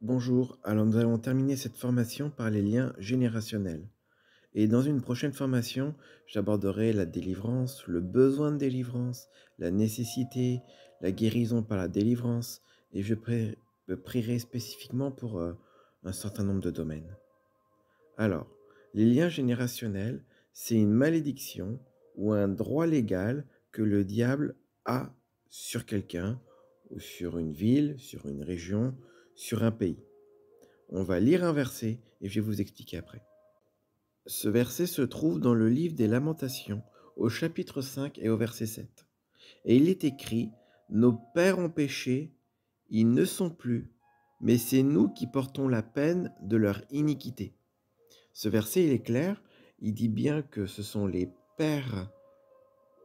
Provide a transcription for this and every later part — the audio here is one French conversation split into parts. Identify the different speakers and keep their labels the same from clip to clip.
Speaker 1: Bonjour, alors nous allons terminer cette formation par les liens générationnels. Et dans une prochaine formation, j'aborderai la délivrance, le besoin de délivrance, la nécessité, la guérison par la délivrance, et je prierai spécifiquement pour un certain nombre de domaines. Alors, les liens générationnels, c'est une malédiction ou un droit légal que le diable a sur quelqu'un, ou sur une ville, sur une région, sur un pays. On va lire un verset et je vais vous expliquer après. Ce verset se trouve dans le livre des Lamentations, au chapitre 5 et au verset 7. Et il est écrit: Nos pères ont péché, ils ne sont plus, mais c'est nous qui portons la peine de leur iniquité. Ce verset, il est clair, il dit bien que ce sont les pères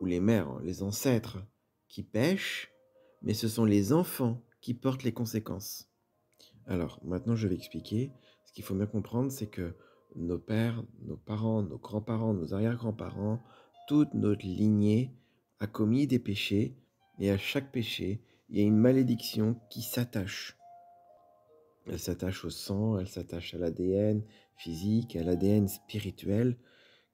Speaker 1: ou les mères, hein, les ancêtres, qui pêchent, mais ce sont les enfants qui portent les conséquences. Alors, maintenant, je vais expliquer. Ce qu'il faut bien comprendre, c'est que nos pères, nos parents, nos grands-parents, nos arrière-grands-parents, toute notre lignée a commis des péchés, et à chaque péché, il y a une malédiction qui s'attache. Elle s'attache au sang, elle s'attache à l'ADN physique, à l'ADN spirituel,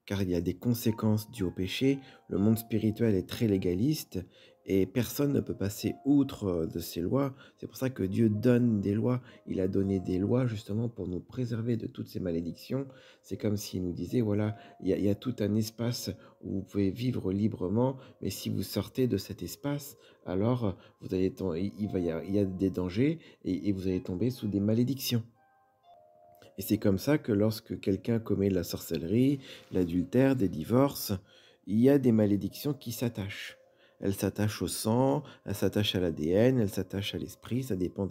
Speaker 1: car il y a des conséquences dues au péché. Le monde spirituel est très légaliste et personne ne peut passer outre de ces lois. C'est pour ça que Dieu donne des lois. Il a donné des lois justement pour nous préserver de toutes ces malédictions. C'est comme s'il nous disait, voilà, il y a tout un espace où vous pouvez vivre librement, mais si vous sortez de cet espace, alors vous allez il y a des dangers et vous allez tomber sous des malédictions. Et c'est comme ça que lorsque quelqu'un commet la sorcellerie, l'adultère, des divorces, il y a des malédictions qui s'attachent. Elles s'attachent au sang, elles s'attachent à l'ADN, elles s'attachent à l'esprit, ça dépend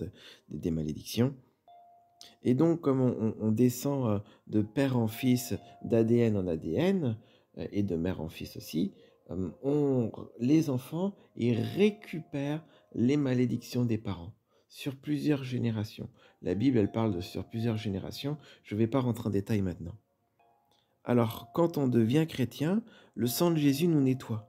Speaker 1: des malédictions. Et donc, comme on descend de père en fils, d'ADN en ADN, et de mère en fils aussi, les enfants, ils récupèrent les malédictions des parents sur plusieurs générations. La Bible, elle parle de sur plusieurs générations. Je ne vais pas rentrer en détail maintenant. Alors, quand on devient chrétien, le sang de Jésus nous nettoie,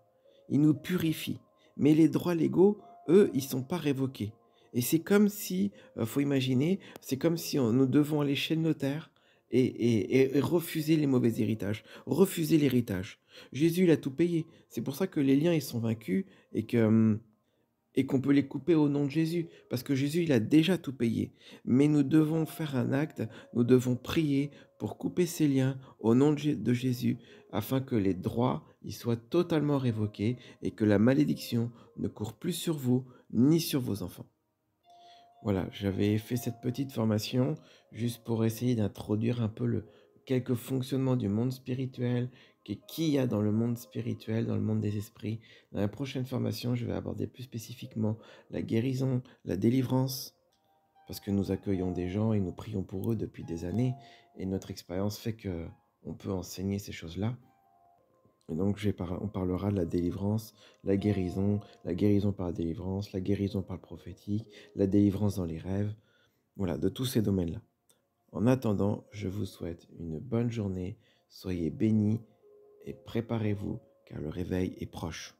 Speaker 1: il nous purifie. Mais les droits légaux, eux, ils sont pas révoqués. Et c'est comme si, faut imaginer, c'est comme si nous devons aller chez le notaire et refuser les mauvais héritages, refuser l'héritage. Jésus, il a tout payé. C'est pour ça que les liens, ils sont vaincus et qu'on peut les couper au nom de Jésus, parce que Jésus, il a déjà tout payé. Mais nous devons faire un acte, nous devons prier pour couper ces liens au nom de Jésus, afin que les droits y soient totalement révoqués et que la malédiction ne court plus sur vous ni sur vos enfants. Voilà, j'avais fait cette petite formation juste pour essayer d'introduire un peu quelques fonctionnements du monde spirituel, qu'il y a dans le monde spirituel, dans le monde des esprits. Dans la prochaine formation, je vais aborder plus spécifiquement la guérison, la délivrance, parce que nous accueillons des gens et nous prions pour eux depuis des années, et notre expérience fait que on peut enseigner ces choses-là. Et donc, on parlera de la guérison par la délivrance, la guérison par le prophétique, la délivrance dans les rêves, voilà, de tous ces domaines-là. En attendant, je vous souhaite une bonne journée, soyez bénis et préparez-vous car le réveil est proche.